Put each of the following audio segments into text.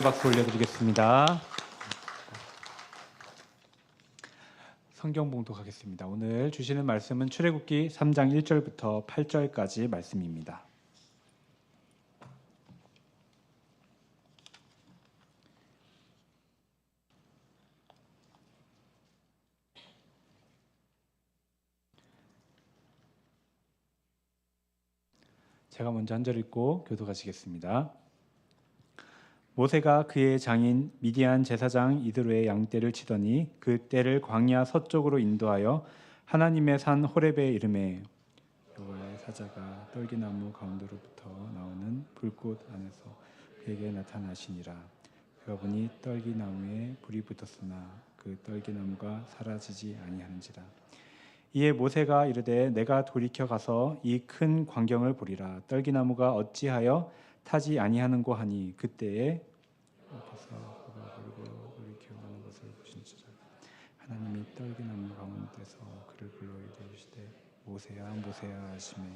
박수 올려드리겠습니다. 성경 봉독하겠습니다. 오늘 주시는 말씀은 출애굽기 3장 1절부터 8절까지 말씀입니다. 제가 먼저 한 절 읽고 교독하시겠습니다. 모세가 그의 장인 미디안 제사장 이드로의 양떼를 치더니 그 떼를 광야 서쪽으로 인도하여 하나님의 산 호렙에 이르매 여호와의 사자가 떨기나무 가운데로부터 나오는 불꽃 안에서 그에게 나타나시니라. 그가 보니 떨기나무에 불이 붙었으나 그 떨기나무가 사라지지 아니하는지라. 이에 모세가 이르되 내가 돌이켜 가서 이 큰 광경을 보리라. 떨기나무가 어찌하여 타지 아니하는고 하니 그때에 여호와께서 그가 부르고 돌이켜 가는 것을 보신지라. 하나님이 떨기나무 가운데서 그를 불러 이르시되 모세야 모세야 하시매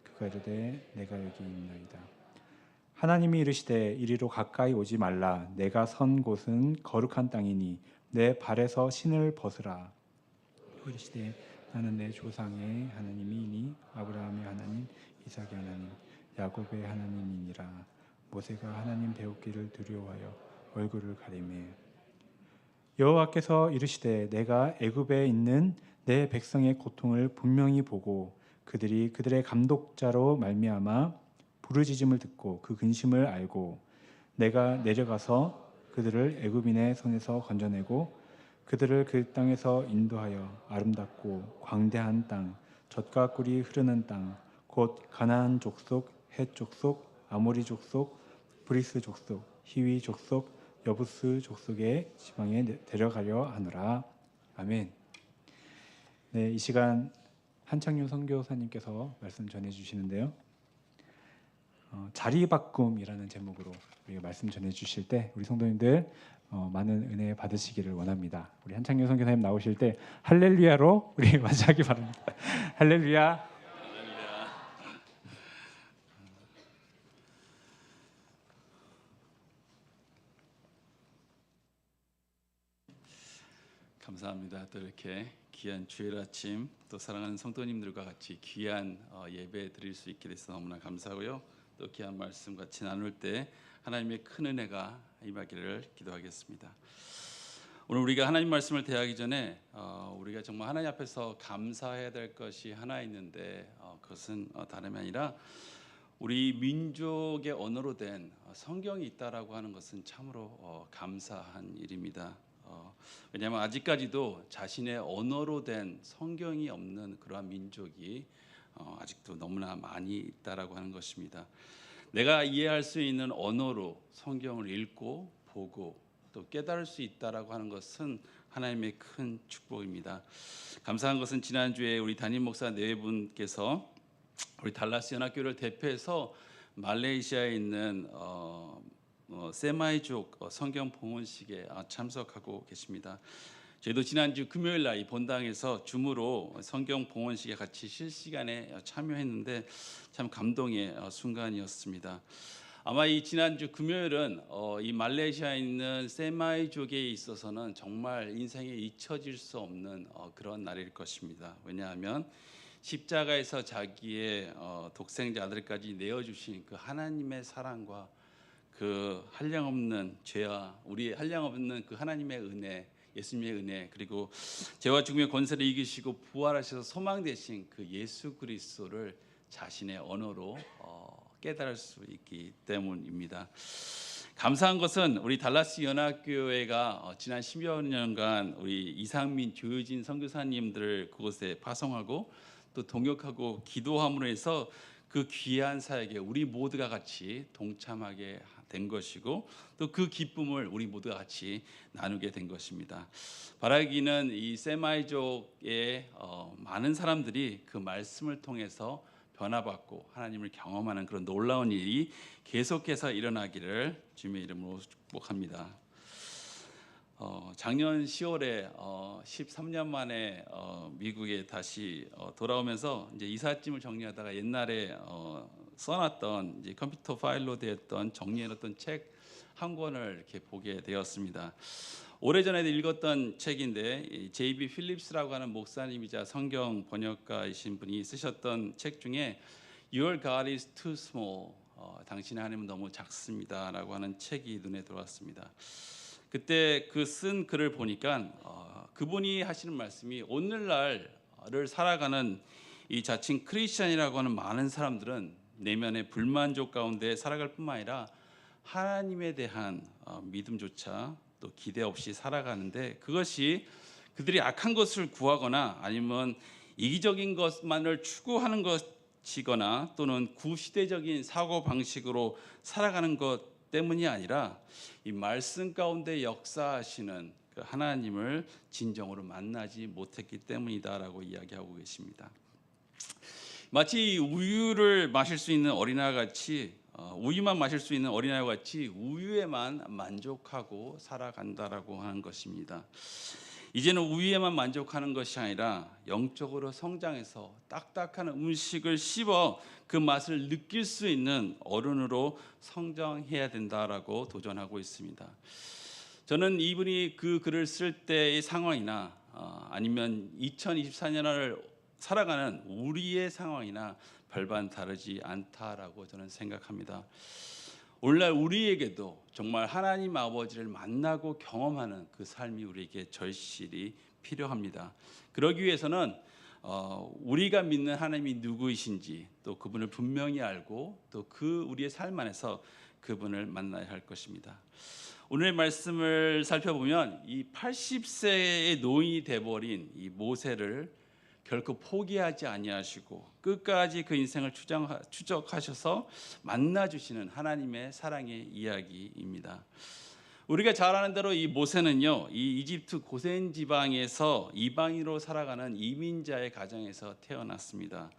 그가 이르되 내가 여기 있나이다. 하나님이 이르시되 이리로 가까이 오지 말라. 내가 선 곳은 거룩한 땅이니 내 발에서 신을 벗으라. 이르시되 나는 내 조상의 하나님이니 아브라함의 하나님 이삭의 하나님 야곱의 하나님이니라. 모세가 하나님 배우기를 두려워하여 얼굴을 가리매 여호와께서 이르시되 내가 애굽에 있는 내 백성의 고통을 분명히 보고 그들이 그들의 감독자로 말미암아 부르짖음을 듣고 그 근심을 알고 내가 내려가서 그들을 애굽인의 손에서 건져내고 그들을 그 땅에서 인도하여 아름답고 광대한 땅 젖과 꿀이 흐르는 땅 곧 가나안 족속 헷 족속 아모리 족속 브리스 족속 히위 족속 여부스 족속의 지방에 데려가려 하노라. 아멘. 네, 이 시간 한창윤 선교사님께서 말씀 전해주시는데요. 자리바꿈이라는 제목으로 우리가 말씀 전해주실 때 우리 성도님들 많은 은혜 받으시기를 원합니다. 우리 한창윤 선교사님 나오실 때 할렐루야로 우리 맞이하기 바랍니다. 할렐루야. 감사합니다. 또 이렇게 귀한 주일 아침 또 사랑하는 성도님들과 같이 귀한 예배 드릴 수 있게 돼서 너무나 감사하고요. 또 귀한 말씀 같이 나눌 때 하나님의 큰 은혜가 임하기를 기도하겠습니다. 오늘 우리가 하나님 말씀을 대하기 전에 우리가 정말 하나님 앞에서 감사해야 될 것이 하나 있는데 그것은 다름이 아니라 우리 민족의 언어로 된 성경이 있다라고 하는 것은 참으로 감사한 일입니다. 왜냐하면 아직까지도 자신의 언어로 된 성경이 없는 그러한 민족이 아직도 너무나 많이 있다라고 하는 것입니다. 내가 이해할 수 있는 언어로 성경을 읽고 보고 또 깨달을 수 있다라고 하는 것은 하나님의 큰 축복입니다. 감사한 것은 지난주에 우리 담임 목사 네 분께서 우리 달라스 연합교회를 대표해서 말레이시아에 있는 세마이족 성경 봉헌식에 참석하고 계십니다. 저희도 지난주 금요일 날 이 본당에서 줌으로 성경 봉헌식에 같이 실시간에 참여했는데 참 감동의 순간이었습니다. 아마 이 지난주 금요일은 이 말레이시아에 있는 세마이족에 있어서는 정말 인생에 잊혀질 수 없는 그런 날일 것입니다. 왜냐하면 십자가에서 자기의 독생자 아들까지 내어주신 그 하나님의 사랑과 그 한량없는 죄와 우리 한량없는 그 하나님의 은혜, 예수님의 은혜, 그리고 죄와 죽음의 권세를 이기시고 부활하셔서 소망 되신 그 예수 그리스도를 자신의 언어로 깨달을 수 있기 때문입니다. 감사한 것은 우리 달라스 연합교회가 지난 10여 년간 우리 이상민, 조효진 선교사님들을 그곳에 파송하고 또 동역하고 기도함으로 해서 그 귀한 사역에 우리 모두가 같이 동참하게 된 것이고 또 그 기쁨을 우리 모두가 같이 나누게 된 것입니다. 바라기는 이 세마이족의 많은 사람들이 그 말씀을 통해서 변화받고 하나님을 경험하는 그런 놀라운 일이 계속해서 일어나기를 주님의 이름으로 축복합니다. 작년 10월에 13년 만에 미국에 다시 돌아오면서 이제 이삿짐을 정리하다가 옛날에 써놨던 이제 컴퓨터 파일로 되었던 정리해놨던 책 한 권을 이렇게 보게 되었습니다. 오래전에 읽었던 책인데 이 J.B. 필립스라고 하는 목사님이자 성경 번역가이신 분이 쓰셨던 책 중에 Your God is too small, 당신의 하나님은 너무 작습니다라고 하는 책이 눈에 들어왔습니다. 그때 그 쓴 글을 보니까 그분이 하시는 말씀이 오늘날을 살아가는 이 자칭 크리스천이라고 하는 많은 사람들은 내면의 불만족 가운데 살아갈 뿐만 아니라 하나님에 대한 믿음조차 또 기대 없이 살아가는데, 그것이 그들이 악한 것을 구하거나 아니면 이기적인 것만을 추구하는 것이거나 또는 구시대적인 사고 방식으로 살아가는 것 때문이 아니라 이 말씀 가운데 역사하시는 그 하나님을 진정으로 만나지 못했기 때문이다라고 이야기하고 계십니다. 마치 우유를 마실 수 있는 어린아이와 같이 우유만 마실 수 있는 어린아이와 같이 우유에만 만족하고 살아간다라고 하는 것입니다. 이제는 우유에만 만족하는 것이 아니라 영적으로 성장해서 딱딱한 음식을 씹어 그 맛을 느낄 수 있는 어른으로 성장해야 된다라고 도전하고 있습니다. 저는 이분이 그 글을 쓸 때의 상황이나 아니면 2024년을 살아가는 우리의 상황이나 별반 다르지 않다라고 저는 생각합니다. 오늘날 우리에게도 정말 하나님 아버지를 만나고 경험하는 그 삶이 우리에게 절실히 필요합니다. 그러기 위해서는 우리가 믿는 하나님이 누구이신지 또 그분을 분명히 알고 또 그 우리의 삶 안에서 그분을 만나야 할 것입니다. 오늘의 말씀을 살펴보면 이 80세의 노인이 돼버린 이 모세를 결코 포기하지 아니하시고 끝까지 그 인생을 추적하셔서 만나주시는 하나님의 사랑의 이야기입니다. 우리가 잘 아는 대로 이 모세는요, 이 이집트 고센 지방에서 이방인으로 살아가는 이민자의 가정에서 태어났습니다.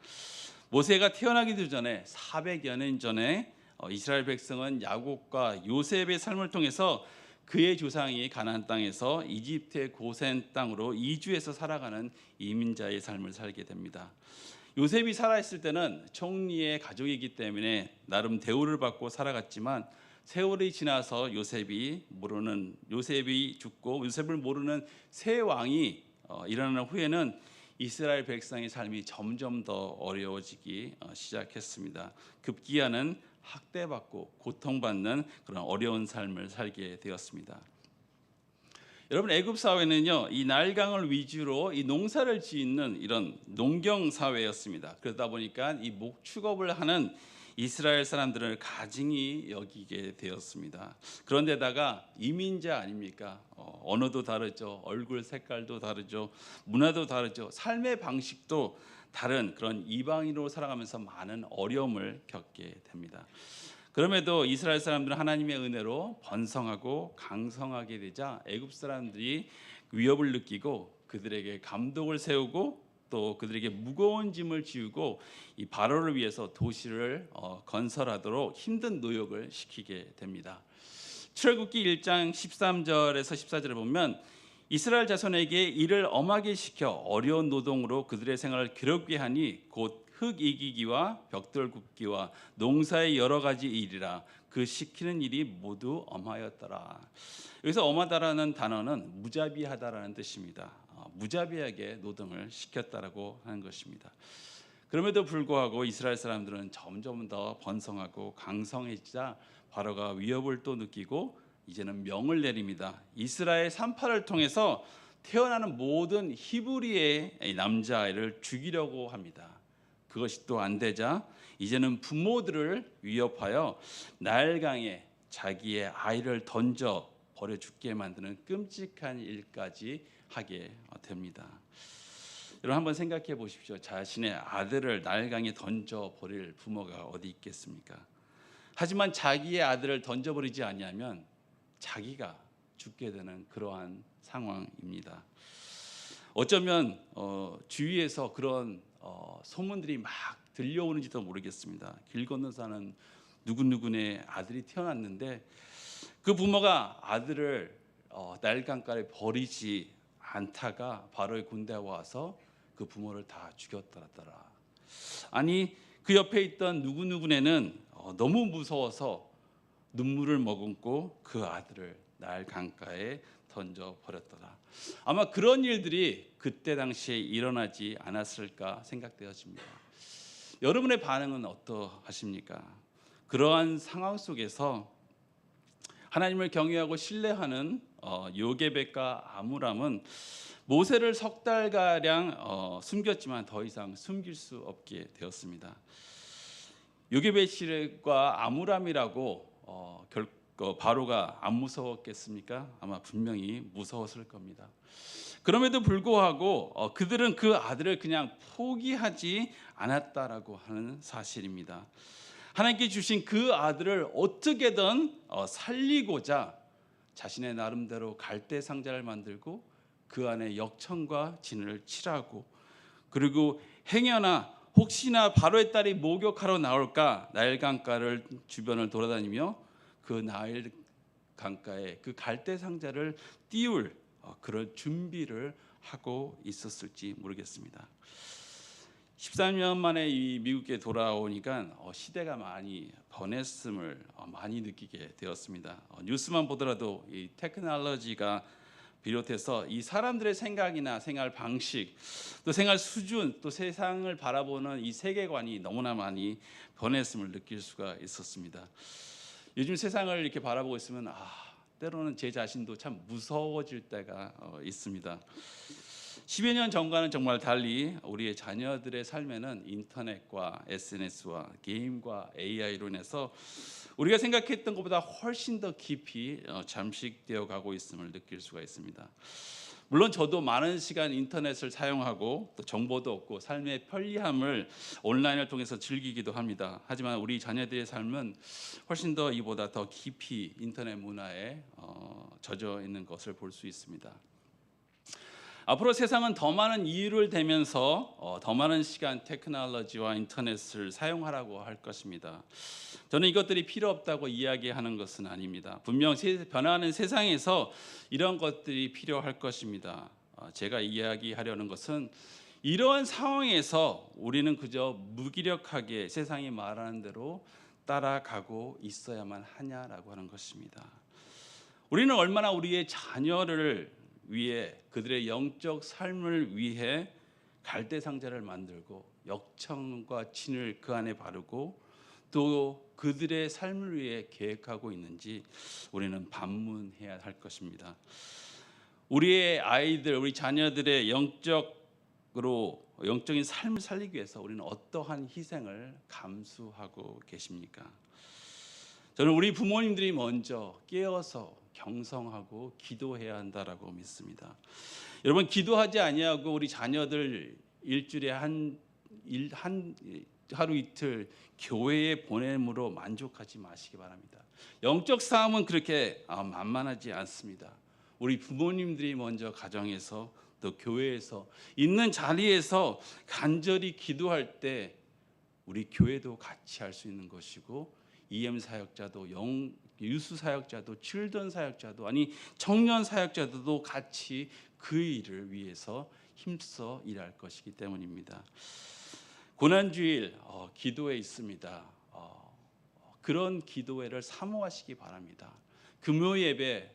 모세가 태어나기도 전에 400여 년 전에 이스라엘 백성은 야곱과 요셉의 삶을 통해서 그의 조상이 가나안 땅에서 이집트의 고센 땅으로 이주해서 살아가는 이민자의 삶을 살게 됩니다. 요셉이 살아있을 때는 총리의 가족이기 때문에 나름 대우를 받고 살아갔지만 세월이 지나서 요셉이 죽고 요셉을 모르는 새 왕이 일어나는 후에는 이스라엘 백성의 삶이 점점 더 어려워지기 시작했습니다. 급기야는 학대받고 고통받는 그런 어려운 삶을 살게 되었습니다. 여러분, 애굽 사회는요, 이 나일강을 위주로 이 농사를 짓는 이런 농경 사회였습니다. 그러다 보니까 이 목축업을 하는 이스라엘 사람들을 가증히 여기게 되었습니다. 그런데다가 이민자 아닙니까? 언어도 다르죠, 얼굴 색깔도 다르죠, 문화도 다르죠, 삶의 방식도 다른 그런 이방인으로 살아가면서 많은 어려움을 겪게 됩니다. 그럼에도 이스라엘 사람들은 하나님의 은혜로 번성하고 강성하게 되자 애굽 사람들이 위협을 느끼고 그들에게 감독을 세우고 또 그들에게 무거운 짐을 지우고 이 바로를 위해서 도시를 건설하도록 힘든 노역을 시키게 됩니다. 출애굽기 1장 13절에서 14절에 보면 이스라엘 자손에게 일을 엄하게 시켜 어려운 노동으로 그들의 생활을 괴롭게 하니 곧 흙 이기기와 벽돌 굽기와 농사의 여러 가지 일이라 그 시키는 일이 모두 엄하였더라. 여기서 엄하다라는 단어는 무자비하다라는 뜻입니다. 무자비하게 노동을 시켰다라고 하는 것입니다. 그럼에도 불구하고 이스라엘 사람들은 점점 더 번성하고 강성해지자 바로가 위협을 또 느끼고 이제는 명을 내립니다. 이스라엘 산파를 통해서 태어나는 모든 히브리의 남자아이를 죽이려고 합니다. 그것이 또 안 되자 이제는 부모들을 위협하여 나일강에 자기의 아이를 던져 버려 죽게 만드는 끔찍한 일까지 하게 됩니다. 여러분, 한번 생각해 보십시오. 자신의 아들을 나일강에 던져 버릴 부모가 어디 있겠습니까? 하지만 자기의 아들을 던져버리지 않냐면 자기가 죽게 되는 그러한 상황입니다. 어쩌면 주위에서 그런 소문들이 막 들려오는지도 모르겠습니다. 길 건너 사는 누구누구네 아들이 태어났는데 그 부모가 아들을 나일강가에 버리지 않다가 바로의 군대가 와서 그 부모를 다 죽였더라. 아니, 그 옆에 있던 누구누구네는 너무 무서워서 눈물을 머금고 그 아들을 나일 강가에 던져 버렸더라. 아마 그런 일들이 그때 당시에 일어나지 않았을까 생각되어집니다. 여러분의 반응은 어떠하십니까? 그러한 상황 속에서 하나님을 경외하고 신뢰하는 요게벳과 아므람은 모세를 석 달가량 숨겼지만 더 이상 숨길 수 없게 되었습니다. 요게벳과 아므람이라고 바로가 안 무서웠겠습니까? 아마 분명히 무서웠을 겁니다. 그럼에도 불구하고 그들은 그 아들을 그냥 포기하지 않았다라고 하는 사실입니다. 하나님께 주신 그 아들을 어떻게든 살리고자 자신의 나름대로 갈대 상자를 만들고 그 안에 역청과 진을 칠하고, 그리고 행여나 혹시나 바로의 딸이 목욕하러 나올까 나일 강가를 주변을 돌아다니며 그 나일 강가에 그 갈대 상자를 띄울 그런 준비를 하고 있었을지 모르겠습니다. 13년 만에 이 미국에 돌아오니까 시대가 많이 변했음을 많이 느끼게 되었습니다. 뉴스만 보더라도 이 테크놀로지가 비롯해서 이 사람들의 생각이나 생활 방식, 또 생활 수준, 또 세상을 바라보는 이 세계관이 너무나 많이 변했음을 느낄 수가 있었습니다. 요즘 세상을 이렇게 바라보고 있으면 때로는 제 자신도 참 무서워질 때가 있습니다. 10여 년 전과는 정말 달리 우리의 자녀들의 삶에는 인터넷과 SNS와 게임과 AI로 인해서 우리가 생각했던 것보다 훨씬 더 깊이 잠식되어 가고 있음을 느낄 수가 있습니다. 물론 저도 많은 시간 인터넷을 사용하고 또 정보도 얻고 삶의 편리함을 온라인을 통해서 즐기기도 합니다. 하지만 우리 자녀들의 삶은 훨씬 더 이보다 더 깊이 인터넷 문화에 젖어 있는 것을 볼 수 있습니다. 앞으로 세상은 더 많은 이유를 대면서 더 많은 시간 테크놀로지와 인터넷을 사용하라고 할 것입니다. 저는 이것들이 필요 없다고 이야기하는 것은 아닙니다. 분명 변화하는 세상에서 이런 것들이 필요할 것입니다. 제가 이야기하려는 것은 이러한 상황에서 우리는 그저 무기력하게 세상이 말하는 대로 따라가고 있어야만 하냐라고 하는 것입니다. 우리는 얼마나 우리의 자녀를 위해, 그들의 영적 삶을 위해 갈대 상자를 만들고 역청과 진을 그 안에 바르고 또 그들의 삶을 위해 계획하고 있는지 우리는 반문해야 할 것입니다. 우리의 아이들, 우리 자녀들의 영적인 삶을 살리기 위해서 우리는 어떠한 희생을 감수하고 계십니까? 저는 우리 부모님들이 먼저 깨어서 경성하고 기도해야 한다라고 믿습니다. 여러분, 기도하지 아니하고 우리 자녀들 일주일에 하루 이틀 교회에 보냄으로 만족하지 마시기 바랍니다. 영적 싸움은 그렇게 만만하지 않습니다. 우리 부모님들이 먼저 가정에서 또 교회에서 있는 자리에서 간절히 기도할 때 우리 교회도 같이 할 수 있는 것이고, EM 사역자도 유수 사역자도 칠던 사역자도 청년 사역자들도 같이 그 일을 위해서 힘써 일할 것이기 때문입니다. 고난주일 기도회 있습니다. 그런 기도회를 사모하시기 바랍니다. 금요 예배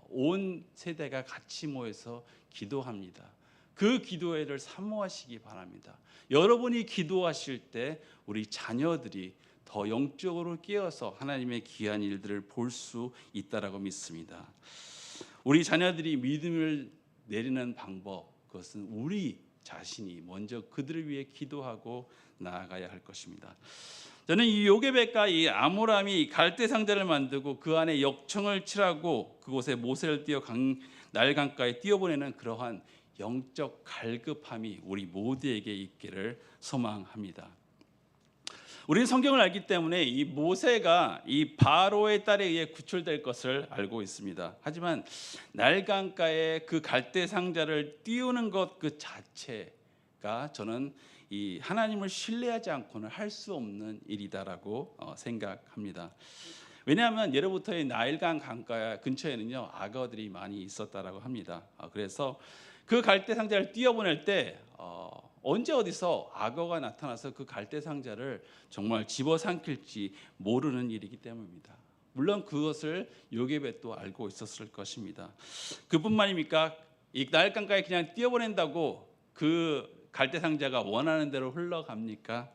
온 세대가 같이 모여서 기도합니다. 그 기도회를 사모하시기 바랍니다. 여러분이 기도하실 때 우리 자녀들이 더 영적으로 깨어서 하나님의 귀한 일들을 볼 수 있다라고 믿습니다. 우리 자녀들이 믿음을 내리는 방법, 그것은 우리 자신이 먼저 그들을 위해 기도하고 나아가야 할 것입니다. 저는 이 요게벳과 이 아므람이 갈대 상자를 만들고 그 안에 역청을 칠하고 그곳에 모세를 띄어 나일 강가에 띄어보내는 그러한 영적 갈급함이 우리 모두에게 있기를 소망합니다. 우리는 성경을 알기 때문에 이 모세가 이 바로의 딸에 의해 구출될 것을 알고 있습니다. 하지만 나일 강가에 그 갈대 상자를 띄우는 것 그 자체가 저는 이 하나님을 신뢰하지 않고는 할 수 없는 일이다라고 생각합니다. 왜냐하면 예로부터의 나일강 강가 근처에는요 악어들이 많이 있었다라고 합니다. 그래서 그 갈대 상자를 띄어보낼 때 언제 어디서 악어가 나타나서 그 갈대 상자를 정말 집어삼킬지 모르는 일이기 때문입니다. 물론 그것을 요게벳도 알고 있었을 것입니다. 그뿐만입니까? 이 나일강가에 그냥 띄어보낸다고 그 갈대상자가 원하는 대로 흘러갑니까?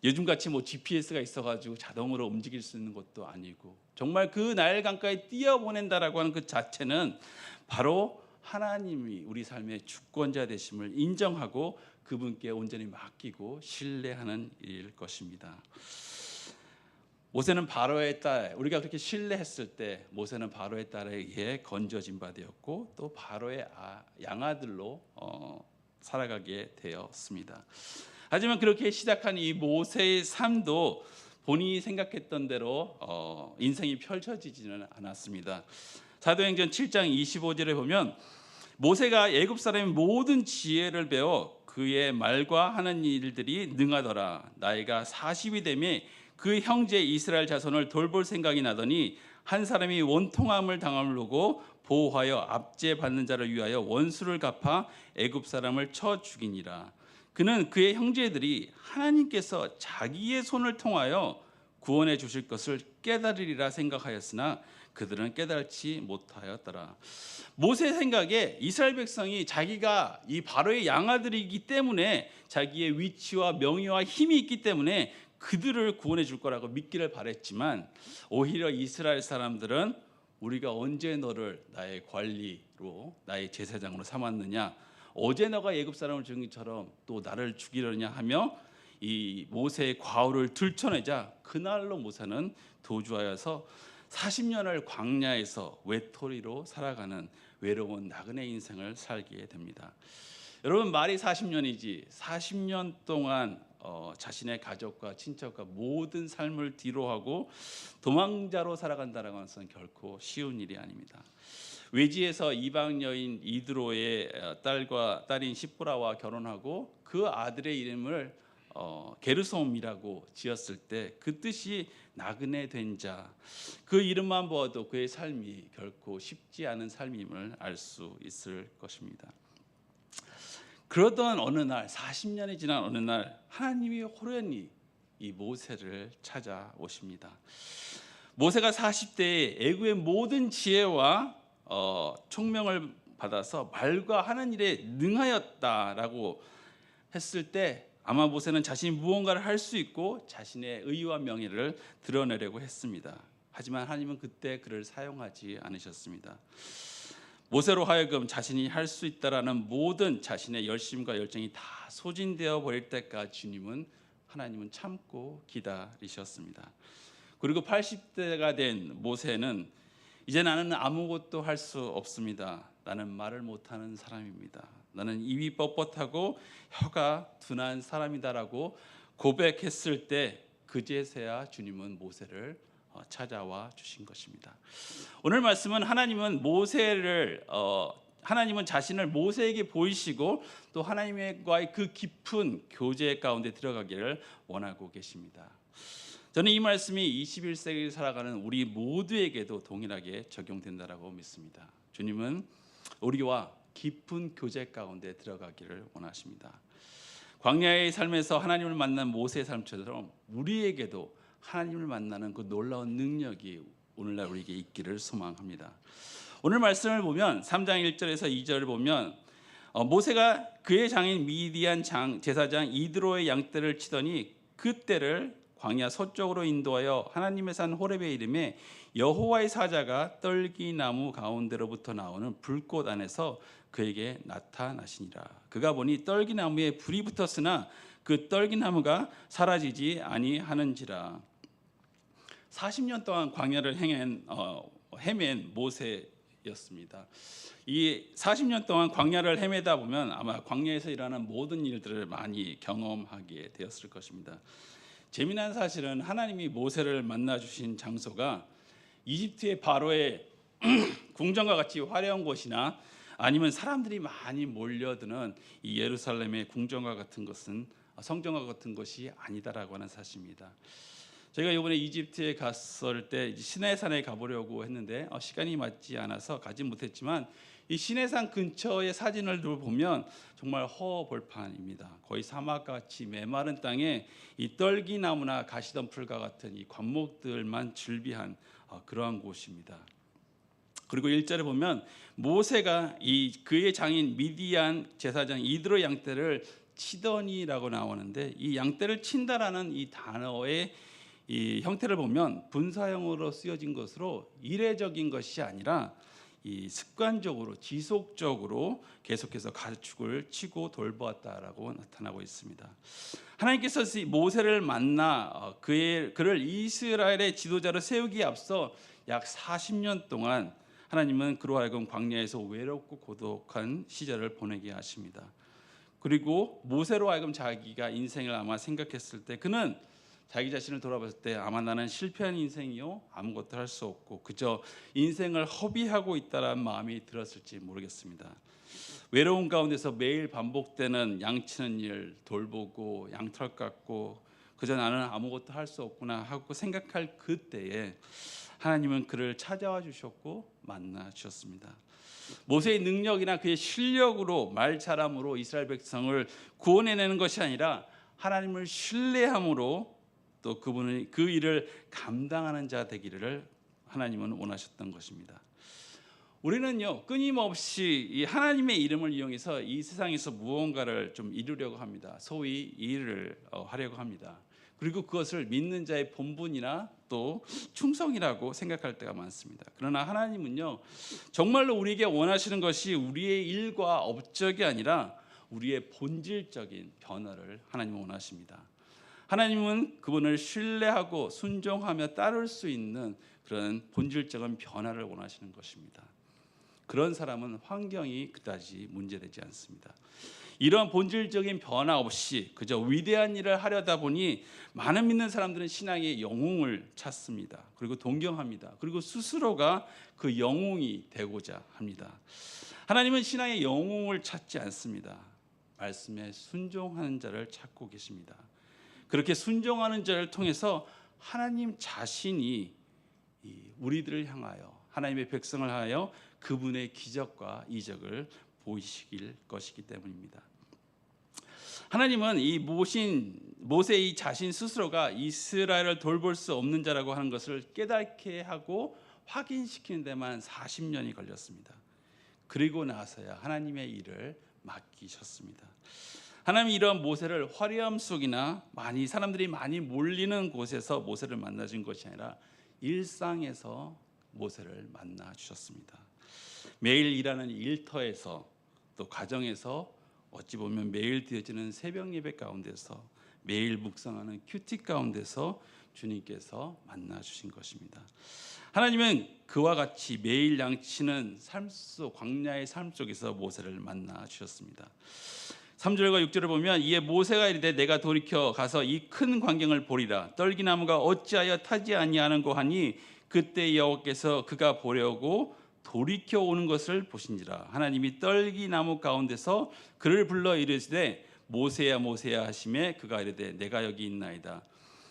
요즘같이 뭐 GPS가 있어가지고 자동으로 움직일 수 있는 것도 아니고, 정말 그 나일강가에 띄어보낸다라고 하는 그 자체는 바로 하나님이 우리 삶의 주권자 되심을 인정하고 그분께 온전히 맡기고 신뢰하는 일일 것입니다. 모세는 바로의 딸, 우리가 그렇게 신뢰했을 때 모세는 바로의 딸에 의해 건져진 바 되었고 또 바로의 양아들로 살아가게 되었습니다. 하지만 그렇게 시작한 이 모세의 삶도 본인이 생각했던 대로 인생이 펼쳐지지는 않았습니다. 사도행전 7장 25절에 보면 모세가 애굽 사람의 모든 지혜를 배워 그의 말과 하는 일들이 능하더라. 나이가 40이 되매 그 형제 이스라엘 자손을 돌볼 생각이 나더니 한 사람이 원통함을 당함을 보고 보호하여 압제 받는 자를 위하여 원수를 갚아 애굽 사람을 쳐 죽이니라. 그는 그의 형제들이 하나님께서 자기의 손을 통하여 구원해 주실 것을 깨달으리라 생각하였으나 그들은 깨달지 못하였더라. 모세 생각에 이스라엘 백성이 자기가 이 바로의 양아들이기 때문에 자기의 위치와 명예와 힘이 있기 때문에 그들을 구원해 줄 거라고 믿기를 바랬지만, 오히려 이스라엘 사람들은 우리가 언제 너를 나의 관리로 나의 제사장으로 삼았느냐, 어제 너가 애굽 사람을 죽인 것처럼 또 나를 죽이려냐 하며 이 모세의 과오를 들춰내자 그날로 모세는 도주하여서 40년을 광야에서 외톨이로 살아가는 외로운 나그네 인생을 살게 됩니다. 여러분, 말이 40년이지 40년 동안 자신의 가족과 친척과 모든 삶을 뒤로하고 도망자로 살아간다는 것은 결코 쉬운 일이 아닙니다. 외지에서 이방 여인 이드로의 딸인 시브라와 결혼하고 그 아들의 이름을 게르솜이라고 지었을 때 그 뜻이 나그네 된 자, 그 이름만 보아도 그의 삶이 결코 쉽지 않은 삶임을 알 수 있을 것입니다. 그러던 어느 날, 40년이 지난 어느 날, 하나님이 호련히 이 모세를 찾아오십니다. 모세가 40대에 애굽의 모든 지혜와 총명을 받아서 말과 하는 일에 능하였다라고 했을 때 아마 모세는 자신이 무언가를 할 수 있고 자신의 의와 명예를 드러내려고 했습니다. 하지만 하나님은 그때 그를 사용하지 않으셨습니다. 모세로 하여금 자신이 할 수 있다라는 모든 자신의 열심과 열정이 다 소진되어 버릴 때까지 하나님은 참고 기다리셨습니다. 그리고 80대가 된 모세는 이제 나는 아무것도 할 수 없습니다. 나는 말을 못하는 사람입니다. 나는 입이 뻣뻣하고 혀가 둔한 사람이다라고 고백했을 때 그제서야 주님은 모세를 찾아와 주신 것입니다. 오늘 말씀은 하나님은 자신을 모세에게 보이시고 또 하나님과의 그 깊은 교제 가운데 들어가기를 원하고 계십니다. 저는 이 말씀이 21세기를 살아가는 우리 모두에게도 동일하게 적용된다라고 믿습니다. 주님은 우리와 깊은 교제 가운데 들어가기를 원하십니다. 광야의 삶에서 하나님을 만난 모세의 삶처럼 우리에게도 하나님을 만나는 그 놀라운 능력이 오늘날 우리에게 있기를 소망합니다. 오늘 말씀을 보면 3장 1절에서 2절을 보면 모세가 그의 장인 미디안 제사장 이드로의 양떼를 치더니 그 떼를 광야 서쪽으로 인도하여 하나님의 산 호렙에 이르매 여호와의 사자가 떨기나무 가운데로부터 나오는 불꽃 안에서 그에게 나타나시니라. 그가 보니 떨기나무에 불이 붙었으나 그 떨기나무가 사라지지 아니하는지라. 40년 동안 광야를 헤맨 모세였습니다. 이 40년 동안 광야를 헤매다 보면 아마 광야에서 일어나는 모든 일들을 많이 경험하게 되었을 것입니다. 재미난 사실은 하나님이 모세를 만나 주신 장소가 이집트의 바로의 궁전과 같이 화려한 곳이나 아니면 사람들이 많이 몰려드는 이 예루살렘의 궁전과 같은 것은 성전과 같은 것이 아니다라고 하는 사실입니다. 저희가 이번에 이집트에 갔을 때 이제 시내산에 가보려고 했는데 시간이 맞지 않아서 가지 못했지만 이 시내산 근처의 사진을 보면 정말 허벌판입니다. 거의 사막같이 메마른 땅에 이 떨기나무나 가시덤불과 같은 이 관목들만 즐비한 그러한 곳입니다. 그리고 1절에 보면 모세가 그의 장인 미디안 제사장 이드로 양떼를 치더니라고 나오는데, 이 양떼를 친다라는 이 단어의 이 형태를 보면 분사형으로 쓰여진 것으로 이례적인 것이 아니라 이 습관적으로 지속적으로 계속해서 가축을 치고 돌보았다라고 나타나고 있습니다. 하나님께서 모세를 만나 그를 이스라엘의 지도자로 세우기에 앞서 약 40년 동안 하나님은 그로 하여금 광야에서 외롭고 고독한 시절을 보내게 하십니다. 그리고 모세로 하여금 자기가 인생을 아마 생각했을 때 그는 자기 자신을 돌아봤을 때 아마 나는 실패한 인생이요, 아무것도 할 수 없고 그저 인생을 허비하고 있다라는 마음이 들었을지 모르겠습니다. 외로운 가운데서 매일 반복되는 양치는 일 돌보고 양털 깎고 그저 나는 아무것도 할 수 없구나 하고 생각할 그때에 하나님은 그를 찾아와 주셨고 만나 주셨습니다. 모세의 능력이나 그의 실력으로 말 잘함으로 이스라엘 백성을 구원해내는 것이 아니라 하나님을 신뢰함으로 또 그분의 그 일을 감당하는 자 되기를 하나님은 원하셨던 것입니다. 우리는요 끊임없이 이 하나님의 이름을 이용해서 이 세상에서 무언가를 좀 이루려고 합니다. 소위 일을 하려고 합니다. 그리고 그것을 믿는 자의 본분이나 또 충성이라고 생각할 때가 많습니다. 그러나 하나님은요 정말로 우리에게 원하시는 것이 우리의 일과 업적이 아니라 우리의 본질적인 변화를 하나님은 원하십니다. 하나님은 그분을 신뢰하고 순종하며 따를 수 있는 그런 본질적인 변화를 원하시는 것입니다. 그런 사람은 환경이 그다지 문제되지 않습니다. 이런 본질적인 변화 없이 그저 위대한 일을 하려다 보니 많은 믿는 사람들은 신앙의 영웅을 찾습니다. 그리고 동경합니다. 그리고 스스로가 그 영웅이 되고자 합니다. 하나님은 신앙의 영웅을 찾지 않습니다. 말씀에 순종하는 자를 찾고 계십니다. 그렇게 순종하는 자를 통해서 하나님 자신이 우리들을 향하여 하나님의 백성을 하여 그분의 기적과 이적을 보이시길 것이기 때문입니다. 하나님은 이 모세의 자신 스스로가 이스라엘을 돌볼 수 없는 자라고 하는 것을 깨닫게 하고 확인시키는 데만 40년이 걸렸습니다. 그리고 나서야 하나님의 일을 맡기셨습니다. 하나님이 이러한 모세를 화려함 속이나 사람들이 많이 몰리는 곳에서 모세를 만나 준 것이 아니라 일상에서 모세를 만나 주셨습니다. 매일 일하는 일터에서 또 가정에서 어찌 보면 매일 드려지는 새벽 예배 가운데서 매일 묵상하는 큐티 가운데서 주님께서 만나 주신 것입니다. 하나님은 그와 같이 매일 양치는 삶 속 광야의 삶 속에서 모세를 만나 주셨습니다. 3절과 6절을 보면 이에 모세가 이르되 내가 돌이켜 가서 이 큰 광경을 보리라. 떨기나무가 어찌하여 타지 아니하는고 하니 그때 여호와께서 그가 보려고 돌이켜 오는 것을 보신지라. 하나님이 떨기나무 가운데서 그를 불러 이르시되 모세야 모세야 하시매 그가 이르되 내가 여기 있나이다.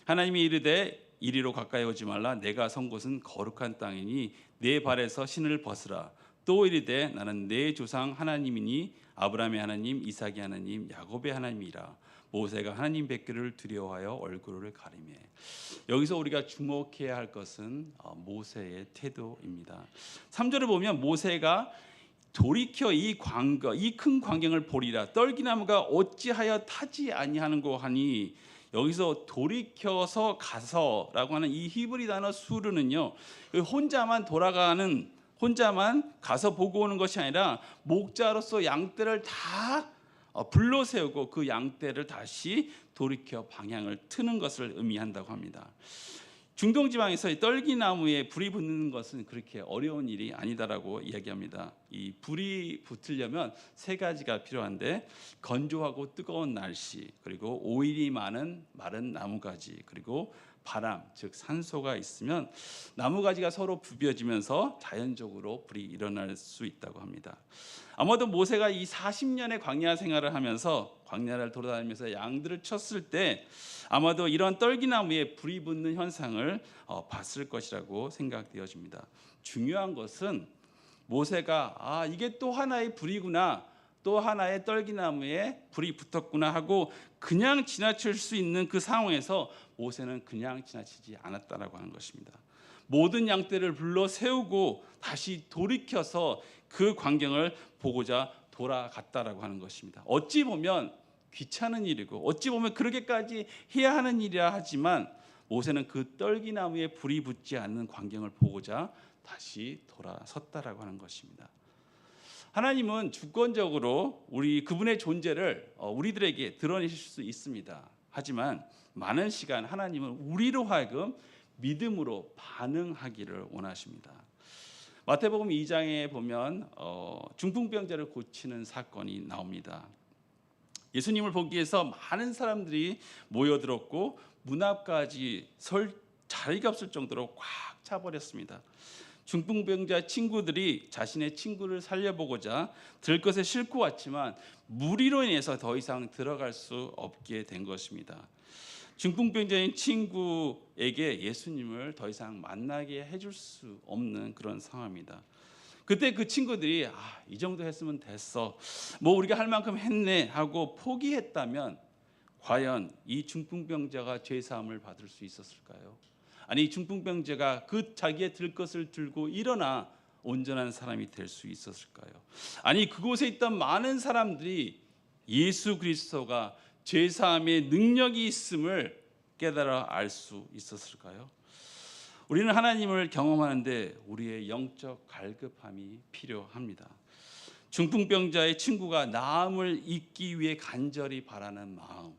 하나님이 이르되 이리로 가까이 오지 말라. 내가 선 곳은 거룩한 땅이니 내 발에서 신을 벗으라. 또 이르되 나는 내 조상 하나님이니 아브라함의 하나님, 이삭의 하나님, 야곱의 하나님이라. 모세가 하나님 뵙기를 두려워하여 얼굴을 가리매. 여기서 우리가 주목해야 할 것은 모세의 태도입니다. 3절을 보면 모세가 돌이켜 이 큰 광경을 보리라. 떨기나무가 어찌하여 타지 아니하는고 하니, 여기서 돌이켜서 가서라고 하는 이 히브리 단어 수르는요 혼자만 가서 보고 오는 것이 아니라 목자로서 양떼를 다 불러 세우고 그 양떼를 다시 돌이켜 방향을 트는 것을 의미한다고 합니다. 중동 지방에서 떨기나무에 불이 붙는 것은 그렇게 어려운 일이 아니다라고 이야기합니다. 이 불이 붙으려면 3가지가 필요한데 건조하고 뜨거운 날씨, 그리고 오일이 많은 마른 나무가지, 그리고 바람, 즉 산소가 있으면 나무가지가 서로 부벼지면서 자연적으로 불이 일어날 수 있다고 합니다. 아마도 모세가 이 40년의 광야 생활을 하면서 광야를 돌아다니면서 양들을 쳤을 때 아마도 이런 떨기나무에 불이 붙는 현상을 봤을 것이라고 생각되어집니다. 중요한 것은 모세가 이게 또 하나의 불이구나, 또 하나의 떨기나무에 불이 붙었구나 하고 그냥 지나칠 수 있는 그 상황에서 모세는 그냥 지나치지 않았다라고 하는 것입니다. 모든 양떼를 불러 세우고 다시 돌이켜서 그 광경을 보고자 돌아갔다라고 하는 것입니다. 어찌 보면 귀찮은 일이고 어찌 보면 그렇게까지 해야 하는 일이라 하지만 모세는 그 떨기나무에 불이 붙지 않는 광경을 보고자 다시 돌아섰다라고 하는 것입니다. 하나님은 주권적으로 그분의 존재를 우리들에게 드러내실 수 있습니다. 하지만 많은 시간 하나님은 우리로 하여금 믿음으로 반응하기를 원하십니다. 마태복음 2장에 보면 중풍병자를 고치는 사건이 나옵니다. 예수님을 보기 위해서 많은 사람들이 모여들었고 문 앞까지 설 자리가 없을 정도로 꽉 차버렸습니다. 중풍병자 친구들이 자신의 친구를 살려보고자 들것에 싣고 왔지만 무리로 인해서 더 이상 들어갈 수 없게 된 것입니다. 중풍병자인 친구에게 예수님을 더 이상 만나게 해줄 수 없는 그런 상황입니다. 그때 그 친구들이 이 정도 했으면 됐어, 뭐 우리가 할 만큼 했네 하고 포기했다면 과연 이 중풍병자가 죄사함을 받을 수 있었을까요? 아니 중풍병자가 그 자기의 들 것을 들고 일어나 온전한 사람이 될 수 있었을까요? 아니 그곳에 있던 많은 사람들이 예수 그리스도가 죄사함의 능력이 있음을 깨달아 알 수 있었을까요? 우리는 하나님을 경험하는데 우리의 영적 갈급함이 필요합니다. 중풍병자의 친구가 나음을 잊기 위해 간절히 바라는 마음,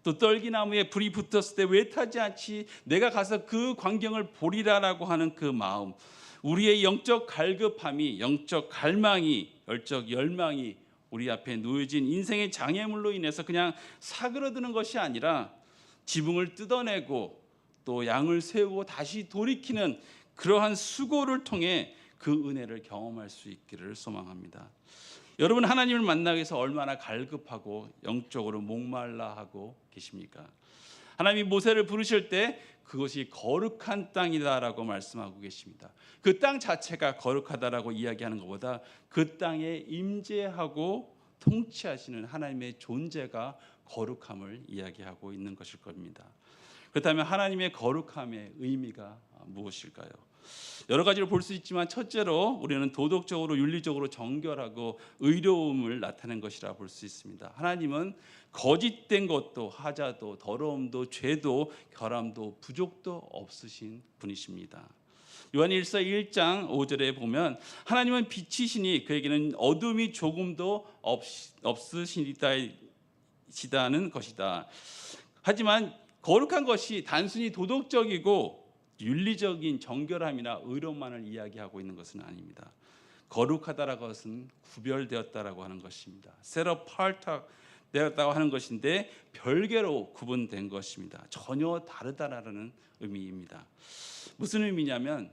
또 떨기나무에 불이 붙었을 때 왜 타지 않지, 내가 가서 그 광경을 보리라라고 하는 그 마음, 우리의 영적 갈급함이, 영적 갈망이, 영적 열망이 우리 앞에 놓여진 인생의 장애물로 인해서 그냥 사그러드는 것이 아니라 지붕을 뜯어내고 또 양을 세우고 다시 돌이키는 그러한 수고를 통해 그 은혜를 경험할 수 있기를 소망합니다. 여러분, 하나님을 만나기 위해서 얼마나 갈급하고 영적으로 목말라 하고 계십니까? 하나님이 모세를 부르실 때 그것이 거룩한 땅이다라고 말씀하고 계십니다. 그 땅 자체가 거룩하다라고 이야기하는 것보다 그 땅에 임재하고 통치하시는 하나님의 존재가 거룩함을 이야기하고 있는 것일 겁니다. 그렇다면 하나님의 거룩함의 의미가 무엇일까요? 여러 가지로 볼 수 있지만 첫째로 우리는 도덕적으로 윤리적으로 정결하고 의로움을 나타낸 것이라 볼 수 있습니다. 하나님은 거짓된 것도 하자도 더러움도 죄도 결함도 부족도 없으신 분이십니다. 요한일서 1장 5절에 보면 하나님은 빛이시니 그에게는 어둠이 조금도 없으시다는 것이다. 하지만 거룩한 것이 단순히 도덕적이고 윤리적인 정결함이나 의로움만을 이야기하고 있는 것은 아닙니다. 거룩하다라는 것은 구별되었다라고 하는 것입니다. set apart 되었다고 하는 것인데 별개로 구분된 것입니다. 전혀 다르다라는 의미입니다. 무슨 의미냐면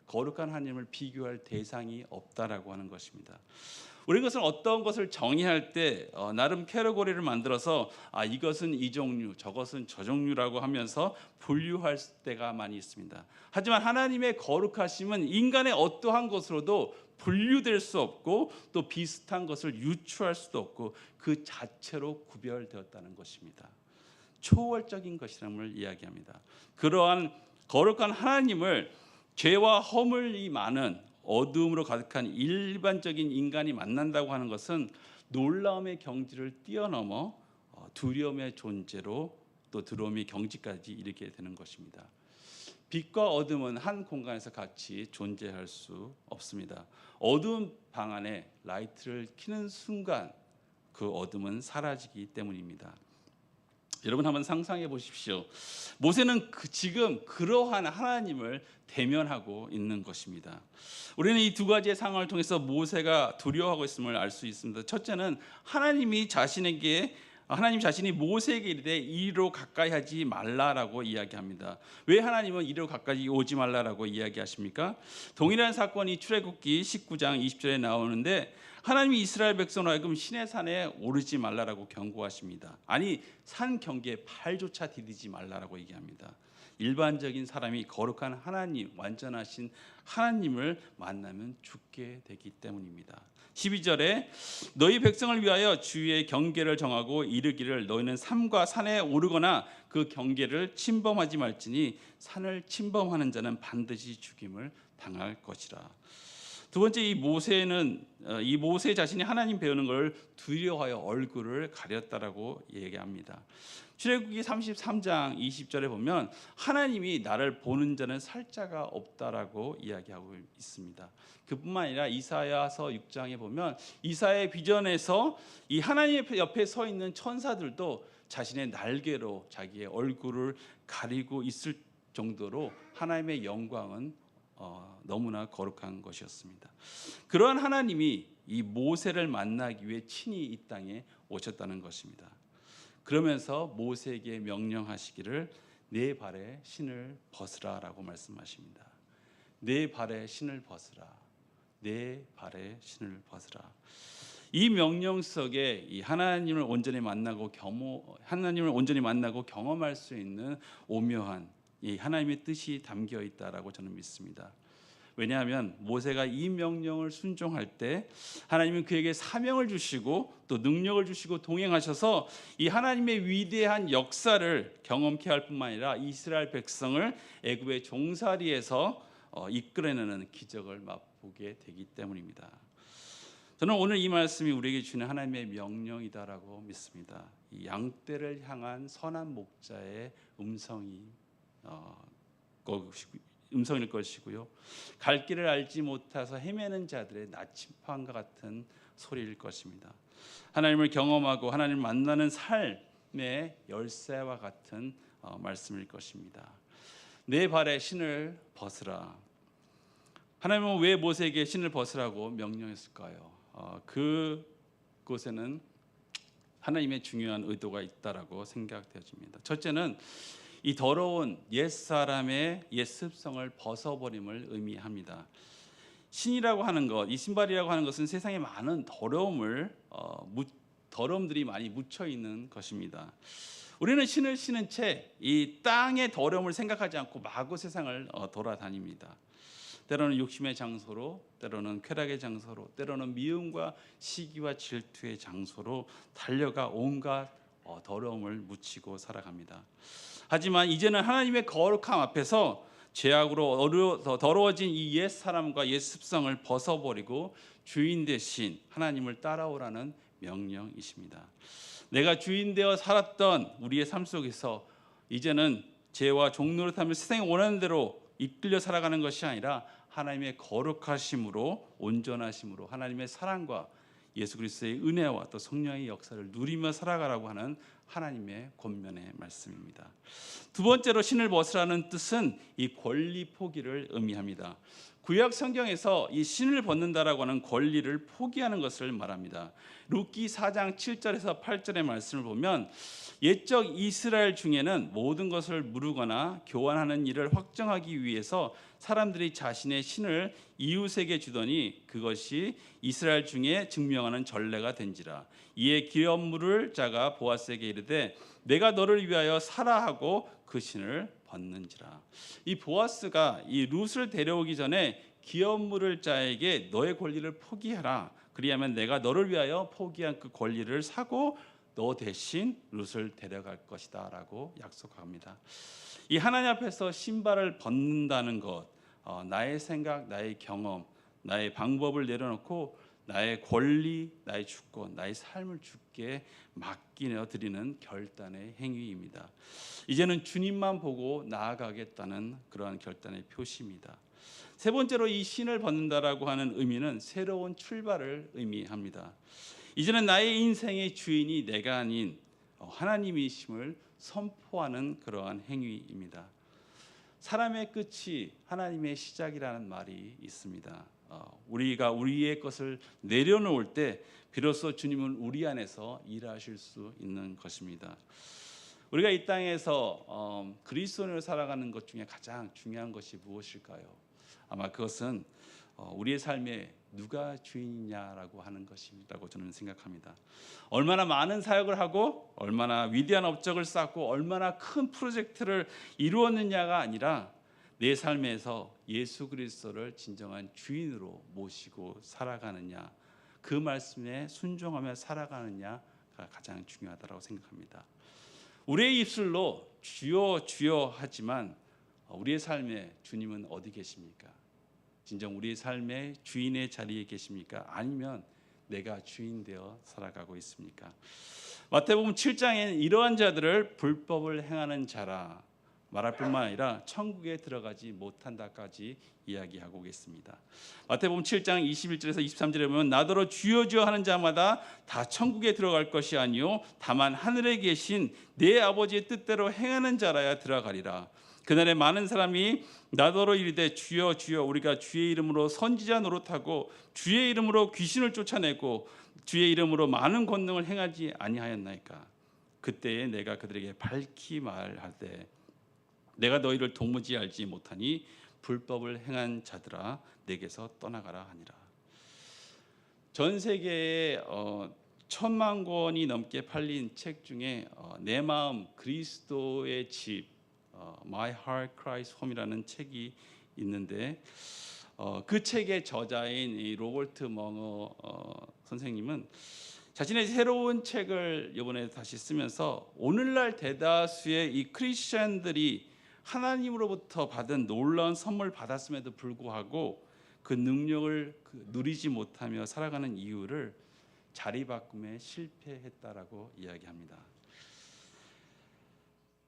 거룩한 하나님을 비교할 대상이 없다라고 하는 것입니다. 우리는 것은 어떤 것을 정의할 때 나름 캐러고리를 만들어서 이것은 이 종류, 저것은 저 종류라고 하면서 분류할 때가 많이 있습니다. 하지만 하나님의 거룩하심은 인간의 어떠한 것으로도 분류될 수 없고 또 비슷한 것을 유추할 수도 없고 그 자체로 구별되었다는 것입니다. 초월적인 것이라는 이야기합니다. 그러한 거룩한 하나님을 죄와 허물이 많은 어두움으로 가득한 일반적인 인간이 만난다고 하는 것은 놀라움의 경지를 뛰어넘어 두려움의 존재로 또 두려움의 경지까지 이르게 되는 것입니다. 빛과 어둠은 한 공간에서 같이 존재할 수 없습니다. 어두운 방 안에 라이트를 켜는 순간 그 어둠은 사라지기 때문입니다. 여러분 한번 상상해 보십시오. 모세는 지금 그러한 하나님을 대면하고 있는 것입니다. 우리는 이 두 가지의 상황을 통해서 모세가 두려워하고 있음을 알 수 있습니다. 첫째는 하나님이 자신에게 하나님 자신이 모세에게 이르되 이리로 가까이 하지 말라라고 이야기합니다. 왜 하나님은 이리로 가까이 오지 말라라고 이야기하십니까? 동일한 사건이 출애굽기 19장 20절에 나오는데 하나님이 이스라엘 백성으로 하여금 시내 산에 오르지 말라라고 경고하십니다. 아니 산 경계에 발조차 디디지 말라라고 얘기합니다. 일반적인 사람이 거룩한 하나님, 완전하신 하나님을 만나면 죽게 되기 때문입니다. 12절에 너희 백성을 위하여 주의 경계를 정하고 이르기를 너희는 산과 산에 오르거나 그 경계를 침범하지 말지니 산을 침범하는 자는 반드시 죽임을 당할 것이라. 두 번째, 이 모세 자신이 하나님 배우는 걸 두려워하여 얼굴을 가렸다라고 얘기합니다. 출애굽기 33장 20절에 보면 하나님이 나를 보는 자는 살자가 없다라고 이야기하고 있습니다. 그뿐만 아니라 이사야서 6장에 보면 이사야의 비전에서 이 하나님 옆에 서 있는 천사들도 자신의 날개로 자기의 얼굴을 가리고 있을 정도로 하나님의 영광은 너무나 거룩한 것이었습니다. 그러한 하나님이 이 모세를 만나기 위해 친히 이 땅에 오셨다는 것입니다. 그러면서 모세에게 명령하시기를 내 발에 신을 벗으라라고 말씀하십니다. 내 발에 신을 벗으라. 내 발에 신을 벗으라. 이 명령 속에 이 하나님을 온전히 만나고 경험할 수 있는 오묘한 이 하나님의 뜻이 담겨 있다라고 저는 믿습니다. 왜냐하면 모세가 이 명령을 순종할 때 하나님은 그에게 사명을 주시고 또 능력을 주시고 동행하셔서 이 하나님의 위대한 역사를 경험케 할 뿐만 아니라 이스라엘 백성을 애굽의 종살이에서 이끌어내는 기적을 맛보게 되기 때문입니다. 저는 오늘 이 말씀이 우리에게 주는 하나님의 명령이다라고 믿습니다. 이 양떼를 향한 선한 목자의 음성일 것이고요. 갈 길을 알지 못해서 헤매는 자들의 나침판과 같은 소리일 것입니다. 하나님을 경험하고 하나님을 만나는 삶의 열쇠와 같은 말씀일 것입니다. 내 발에 신을 벗으라. 하나님은 왜 모세에게 신을 벗으라고 명령했을까요? 그곳에는 하나님의 중요한 의도가 있다라고 생각되어집니다. 첫째는 이 더러운 옛사람의 옛 습성을 벗어버림을 의미합니다. 신이라고 하는 것, 이 신발이라고 하는 것은 세상에 많은 더러움들이 많이 묻혀 있는 것입니다. 우리는 신을 신은 채 이 땅의 더러움을 생각하지 않고 마구 세상을 돌아다닙니다. 때로는 욕심의 장소로, 때로는 쾌락의 장소로, 때로는 미움과 시기와 질투의 장소로 달려가 온갖 더러움을 묻히고 살아갑니다. 하지만 이제는 하나님의 거룩함 앞에서 죄악으로 더러워진 이 옛 사람과 옛 습성을 벗어버리고 주인 대신 하나님을 따라오라는 명령이십니다. 내가 주인 되어 살았던 우리의 삶 속에서 이제는 죄와 종노릇하며 세상이 원하는 대로 이끌려 살아가는 것이 아니라 하나님의 거룩하심으로, 온전하심으로 하나님의 사랑과 예수 그리스도의 은혜와 또 성령의 역사를 누리며 살아가라고 하는 하나님의 권면의 말씀입니다. 두 번째로 신을 벗으라는 뜻은 이 권리 포기를 의미합니다. 구약 성경에서 이 신을 벗는다라고 하는 권리를 포기하는 것을 말합니다. 룻기 4장 7절에서 8절의 말씀을 보면 옛적 이스라엘 중에는 모든 것을 무르거나 교환하는 일을 확정하기 위해서 사람들이 자신의 신을 이웃에게 주더니 그것이 이스라엘 중에 증명하는 전례가 된지라. 이에 기업 물을 자가 보아스에게 이르되 내가 너를 위하여 사라 하고 그 신을 벗는지라. 이 보아스가 이 룻을 데려오기 전에 기업 물을 자에게 너의 권리를 포기하라. 그리하면 내가 너를 위하여 포기한 그 권리를 사고 너 대신 룻을 데려갈 것이다 라고 약속합니다. 이 하나님 앞에서 신발을 벗는다는 것, 나의 생각, 나의 경험, 나의 방법을 내려놓고 나의 권리, 나의 주권, 나의 삶을 주께 맡기려 드리는 결단의 행위입니다. 이제는 주님만 보고 나아가겠다는 그러한 결단의 표시입니다. 세 번째로 이 신을 벗는다라고 하는 의미는 새로운 출발을 의미합니다. 이제는 나의 인생의 주인이 내가 아닌 하나님이심을 선포하는 그러한 행위입니다. 사람의 끝이 하나님의 시작이라는 말이 있습니다. 우리가 우리의 것을 내려놓을 때 비로소 주님은 우리 안에서 일하실 수 있는 것입니다. 우리가 이 땅에서 그리스도인으로 살아가는 것 중에 가장 중요한 것이 무엇일까요? 아마 그것은 우리의 삶에 누가 주인이냐라고 하는 것이라고 저는 생각합니다. 얼마나 많은 사역을 하고 얼마나 위대한 업적을 쌓고 얼마나 큰 프로젝트를 이루었느냐가 아니라 내 삶에서 예수 그리스도를 진정한 주인으로 모시고 살아가느냐, 그 말씀에 순종하며 살아가느냐가 가장 중요하다고 생각합니다. 우리의 입술로 주여 주여 하지만 우리의 삶에 주님은 어디 계십니까? 진정 우리의 삶의 주인의 자리에 계십니까? 아니면 내가 주인 되어 살아가고 있습니까? 마태복음 7장에는 이러한 자들을 불법을 행하는 자라 말할 뿐만 아니라 천국에 들어가지 못한다까지 이야기하고 있습니다. 마태복음 7장 21절에서 23절에 보면 나더러 주여 주여 하는 자마다 다 천국에 들어갈 것이 아니요 다만 하늘에 계신 내 아버지의 뜻대로 행하는 자라야 들어가리라. 그날에 많은 사람이 나더러 이르되 주여 주여 우리가 주의 이름으로 선지자 노릇하고 주의 이름으로 귀신을 쫓아내고 주의 이름으로 많은 권능을 행하지 아니하였나이까. 그때에 내가 그들에게 밝히 말하되 내가 너희를 도무지 알지 못하니 불법을 행한 자들아 내게서 떠나가라 하니라. 전 세계에 1,000만 권이 넘게 팔린 책 중에 내 마음 그리스도의 집 My Heart Cries Home이라는 책이 있는데 그 책의 저자인 이 로버트 멍어 선생님은 자신의 새로운 책을 이번에 다시 쓰면서 오늘날 대다수의 이 크리스천들이 하나님으로부터 받은 놀라운 선물 받았음에도 불구하고 그 능력을 누리지 못하며 살아가는 이유를 자리바꿈에 실패했다라고 이야기합니다.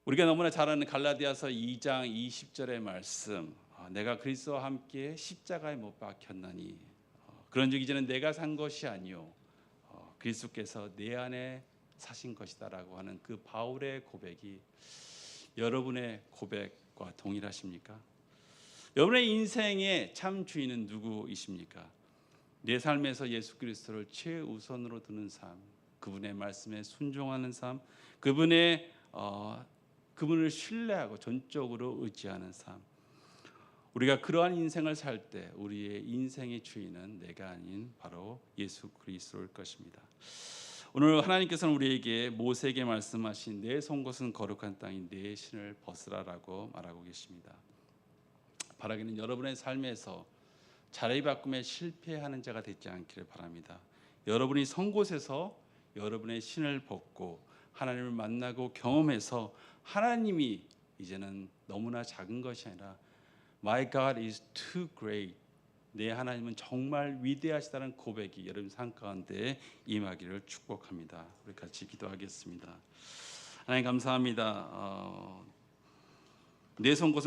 우리가 너무나 잘 아는 갈라디아서 2장 20절의 말씀, 내가 그리스도와 함께 십자가에 못 박혔나니 그런 즉 이제는 내가 산 것이 아니요 그리스도께서 내 안에 사신 것이다라고 하는 그 바울의 고백이 여러분의 고백과 동일하십니까? 여러분의 인생의 참 주인은 누구이십니까? 내 삶에서 예수 그리스도를 최우선으로 두는 삶, 그분의 말씀에 순종하는 삶, 그분을 신뢰하고 전적으로 의지하는 삶. 우리가 그러한 인생을 살 때 우리의 인생의 주인은 내가 아닌 바로 예수 그리스도일 것입니다. 오늘 하나님께서는 우리에게 모세에게 말씀하신 내 송곳은 거룩한 땅인 내 신을 벗으라라고 말하고 계십니다. 바라기는 여러분의 삶에서 자리바꿈에 실패하는 자가 되지 않기를 바랍니다. 여러분이 선 곳에서 여러분의 신을 벗고 하나님을 만나고 경험해서 하나님이 이제는 너무나 작은 것이 아니라 My God is too great. 내 하나님은 정말 위대하시다는 고백이 여러분 삶 가운데 임하기를 축복합니다. 우리 같이 기도하겠습니다. 하나님 감사합니다. 내 손 곳은